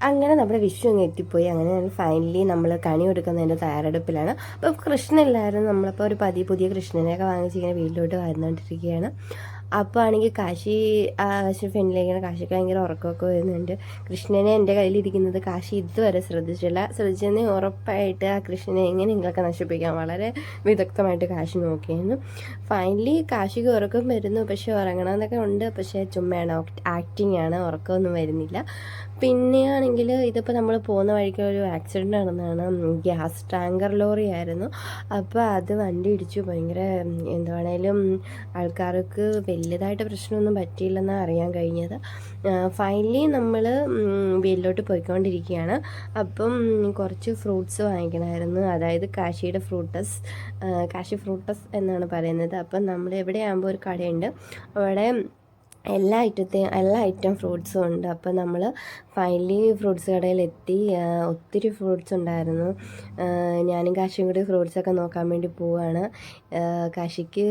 അങ്ങനെ നമ്മുടെ വിഷു അങ്ങ് എത്തിപ്പോയി. അങ്ങനെ ഫൈനലി നമ്മൾ കണി കൊടുക്കുന്നതിൻ്റെ തയ്യാറെടുപ്പിലാണ്. അപ്പോൾ കൃഷ്ണനില്ലായിരുന്നു. നമ്മളിപ്പോൾ ഒരു പുതിയ കൃഷ്ണനെയൊക്കെ വാങ്ങിച്ച് ഇങ്ങനെ വീട്ടിലോട്ട് വരുന്നുകൊണ്ടിരിക്കുകയാണ്. അപ്പോൾ ആണെങ്കിൽ കാശി ഫ്രണ്ടിലേക്കാണ്. കാശിക്ക് ഭയങ്കര ഉറക്കമൊക്കെ വരുന്നുണ്ട്. കൃഷ്ണനെ എൻ്റെ കയ്യിലിരിക്കുന്നത് കാശി ഇതുവരെ ശ്രദ്ധിച്ചെന്ന് ഉറപ്പായിട്ട് ആ കൃഷ്ണനെ എങ്ങനെയെങ്കിലൊക്കെ നശിപ്പിക്കാം വളരെ വിദഗ്ധമായിട്ട് കാശി നോക്കിയിരുന്നു. ഫൈനലി കാശിക്ക് ഉറക്കം വരുന്നു, പക്ഷേ ഉറങ്ങണമെന്നൊക്കെ ഉണ്ട്, പക്ഷേ ചുമ്മയാണ്, ആക്ടിങ് ആണ്, ഉറക്കമൊന്നും വരുന്നില്ല. പിന്നെയാണെങ്കിൽ ഇതിപ്പോൾ നമ്മൾ പോകുന്ന വഴിക്ക് ഒരു ആക്സിഡൻറ്റ് നടന്നതാണ്. ഗ്യാസ് ടാങ്കർ ലോറി ആയിരുന്നു. അപ്പോൾ അത് വണ്ടി ഇടിച്ചു. ഭയങ്കര എന്തുവാണേലും ആൾക്കാർക്ക് വലിയതായിട്ട് പ്രശ്നമൊന്നും പറ്റിയില്ലെന്നാണ് അറിയാൻ കഴിഞ്ഞത്. ഫൈനലി നമ്മൾ വീട്ടിലോട്ട് പോയിക്കൊണ്ടിരിക്കുകയാണ്. അപ്പം കുറച്ച് ഫ്രൂട്ട്സ് വാങ്ങിക്കണമായിരുന്നു. അതായത് കാശി ഫ്രൂട്ടസ് എന്നാണ് പറയുന്നത്. അപ്പം നമ്മൾ എവിടെയാകുമ്പോൾ ഒരു കടയുണ്ട്, അവിടെ എല്ലാ ഐറ്റം ഫ്രൂട്ട്സും ഉണ്ട്. അപ്പോൾ നമ്മൾ ഫൈനലി ഫ്രൂട്ട്സ് കടയിലെത്തി. ഒത്തിരി ഫ്രൂട്ട്സ് ഉണ്ടായിരുന്നു. ഞാനും കാശിയും കൂടി ഫ്രൂട്ട്സൊക്കെ നോക്കാൻ വേണ്ടി പോവുകയാണ്. കാശിക്ക്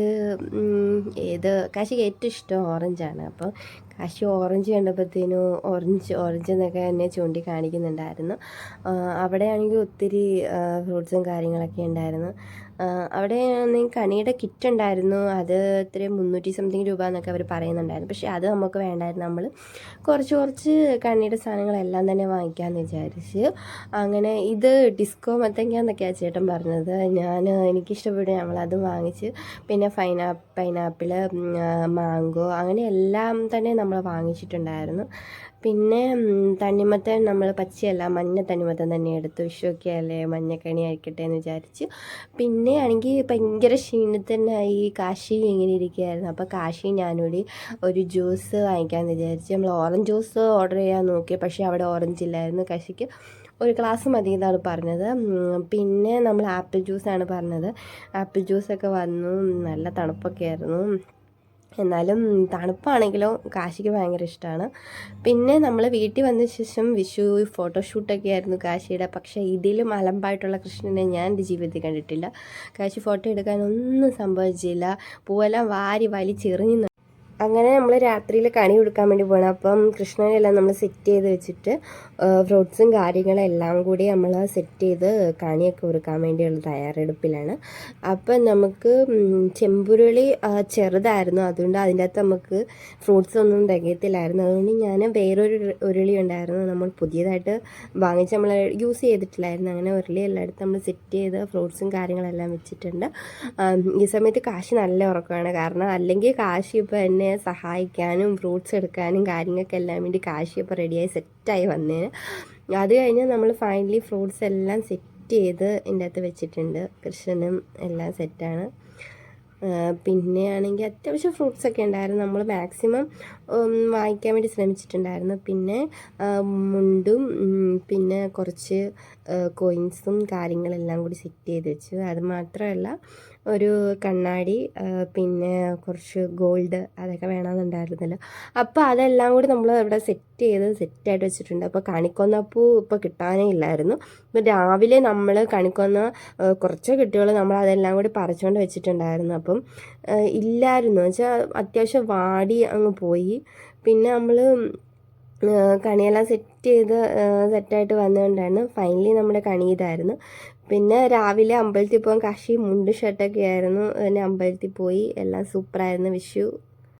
ഏറ്റവും ഇഷ്ടം ഓറഞ്ചാണ്. അപ്പോൾ കാശി ഓറഞ്ച് കണ്ടപ്പോഴത്തേനും ഓറഞ്ച് എന്നൊക്കെ എന്നെ കാണിക്കുന്നുണ്ടായിരുന്നു. അവിടെയാണെങ്കിൽ ഒത്തിരി ഫ്രൂട്ട്സും കാര്യങ്ങളൊക്കെ ഉണ്ടായിരുന്നു. അവിടെ കണിയുടെ കിറ്റ് ഉണ്ടായിരുന്നു. അത് 300 സംതിങ് രൂപ എന്നൊക്കെ അവർ പറയുന്നുണ്ടായിരുന്നു. പക്ഷേ അത് നമുക്ക് വേണ്ടായിരുന്നു. നമ്മൾ കുറച്ച് കണിയുടെ സാധനങ്ങളെല്ലാം തന്നെ വാങ്ങിക്കാമെന്ന് വിചാരിച്ച് അങ്ങനെ ഇത് ഡിസ്കോ മത്തങ്ങ ചേട്ടൻ പറഞ്ഞത്. എനിക്കിഷ്ടപ്പെട്ടു. നമ്മളത് വാങ്ങിച്ച് പിന്നെ പൈനാപ്പിൾ, മാംഗോ അങ്ങനെ എല്ലാം തന്നെ നമ്മൾ വാങ്ങിച്ചിട്ടുണ്ടായിരുന്നു. പിന്നെ തണ്ണിമത്തൻ നമ്മൾ പച്ചയല്ല, മഞ്ഞ തണ്ണിമത്തൻ തന്നെ എടുത്തു. വിഷുവൊക്കെ അല്ലേ, മഞ്ഞക്കണി ആയിക്കട്ടെ എന്ന് വിചാരിച്ച്. പിന്നെ ആണെങ്കിൽ ഭയങ്കര ക്ഷീണത്തിനായി. കാശി ഇങ്ങനെ ഇരിക്കുകയായിരുന്നു. അപ്പോൾ കാശി ഞാനൂടി ഒരു ജ്യൂസ് വാങ്ങിക്കാമെന്ന് വിചാരിച്ച് നമ്മൾ ഓറഞ്ച് ജ്യൂസ് ഓർഡർ ചെയ്യാൻ നോക്കി. പക്ഷേ അവിടെ ഓറഞ്ച് ഇല്ലായിരുന്നു. കാശിക്ക് ഒരു ഗ്ലാസ് മതി എന്നാണ് പറഞ്ഞത്. പിന്നെ നമ്മൾ ആപ്പിൾ ജ്യൂസാണ് പറഞ്ഞത്. ആപ്പിൾ ജ്യൂസൊക്കെ വന്നു. നല്ല തണുപ്പൊക്കെ ആയിരുന്നു. എന്നാലും തണുപ്പാണെങ്കിലും കാശിക്ക് ഭയങ്കര ഇഷ്ടമാണ്. പിന്നെ നമ്മൾ വീട്ടിൽ വന്ന ശേഷം വിഷു ഫോട്ടോഷൂട്ടൊക്കെ ആയിരുന്നു കാശിയുടെ. പക്ഷേ ഇതിലും അലമ്പായിട്ടുള്ള കൃഷ്ണനെ ഞാൻ എൻ്റെ ജീവിതത്തിൽ കണ്ടിട്ടില്ല. കാശി ഫോട്ടോ എടുക്കാനൊന്നും സംഭവിച്ചില്ല. പൂവെല്ലാം വാരി വലിച്ചെറിഞ്ഞു. അങ്ങനെ നമ്മൾ രാത്രിയിൽ കണി കൊടുക്കാൻ വേണ്ടി പോകണം. അപ്പം കൃഷ്ണനെല്ലാം നമ്മൾ സെറ്റ് ചെയ്ത് വെച്ചിട്ട് ഫ്രൂട്ട്സും കാര്യങ്ങളെല്ലാം കൂടി നമ്മൾ സെറ്റ് ചെയ്ത് കണിയൊക്കെ കൊടുക്കാൻ വേണ്ടിയുള്ള തയ്യാറെടുപ്പിലാണ്. അപ്പം നമുക്ക് ചെമ്പുരുളി ചെറുതായിരുന്നു. അതുകൊണ്ട് അതിൻ്റെ അകത്ത് നമുക്ക് ഫ്രൂട്ട്സ് ഒന്നും തികയത്തില്ലായിരുന്നു. അതുകൊണ്ട് ഞാൻ വേറൊരു ഉരുളി ഉണ്ടായിരുന്നു, നമ്മൾ പുതിയതായിട്ട് വാങ്ങിച്ച് നമ്മൾ യൂസ് ചെയ്തിട്ടില്ലായിരുന്നു. അങ്ങനെ ഉരുളി എല്ലായിടത്തും നമ്മൾ സെറ്റ് ചെയ്ത് ഫ്രൂട്ട്സും കാര്യങ്ങളെല്ലാം വെച്ചിട്ടുണ്ട്. ഈ സമയത്ത് കാശി നല്ല ഉറക്കമാണ്. കാരണം അല്ലെങ്കിൽ കാശി ഇപ്പോൾ എന്നെ സഹായിക്കാനും ഫ്രൂട്ട്സ് എടുക്കാനും കാര്യങ്ങൾക്കെല്ലാം വേണ്ടി കാശി ഇപ്പോൾ റെഡിയായി സെറ്റായി വന്നേന്. അത് കഴിഞ്ഞ് നമ്മൾ ഫൈനലി ഫ്രൂട്ട്സ് എല്ലാം സെറ്റ് ചെയ്ത് ഇതിൻ്റെ അകത്ത് വെച്ചിട്ടുണ്ട്. കൃഷ്ണനും എല്ലാം സെറ്റാണ്. പിന്നെ ആണെങ്കിൽ അത്യാവശ്യം ഫ്രൂട്ട്സൊക്കെ ഉണ്ടായിരുന്നു. നമ്മൾ മാക്സിമം വാങ്ങിക്കാൻ വേണ്ടി ശ്രമിച്ചിട്ടുണ്ടായിരുന്നു. പിന്നെ മുണ്ടും പിന്നെ കുറച്ച് കോയിൻസും കാര്യങ്ങളെല്ലാം കൂടി സെറ്റ് ചെയ്ത് വെച്ചു. അത് മാത്രമല്ല ഒരു കണ്ണാടി, പിന്നെ കുറച്ച് ഗോൾഡ് അതൊക്കെ വേണമെന്നുണ്ടായിരുന്നല്ലോ. അപ്പോൾ അതെല്ലാം കൂടി നമ്മൾ ഇവിടെ സെറ്റായിട്ട് വെച്ചിട്ടുണ്ട്. അപ്പോൾ കണിക്കൊന്നപ്പൂ ഇപ്പോൾ കിട്ടാനേ ഇല്ലായിരുന്നു. ഇപ്പോൾ രാവിലെ നമ്മൾ കണിക്കൊന്ന കുറച്ച് കിട്ടിയോളൂ, നമ്മൾ അതെല്ലാം കൂടി പറിച്ചുകൊണ്ട് വെച്ചിട്ടുണ്ടായിരുന്നു. അപ്പം ഇല്ലായിരുന്നു വെച്ചാൽ അത്യാവശ്യം വാടി അങ്ങ് പോയി. പിന്നെ നമ്മൾ കണിയെല്ലാം സെറ്റായിട്ട് വന്നുകൊണ്ടായിരുന്നു. ഫൈനലി നമ്മുടെ കണി ഇതായിരുന്നു. പിന്നെ രാവിലെ അമ്പലത്തിൽ പോകാൻ കാശി മുണ്ട് ഷർട്ടൊക്കെ ആയിരുന്നു. പിന്നെ അമ്പലത്തിൽ പോയി, എല്ലാം സൂപ്പറായിരുന്നു. വിഷു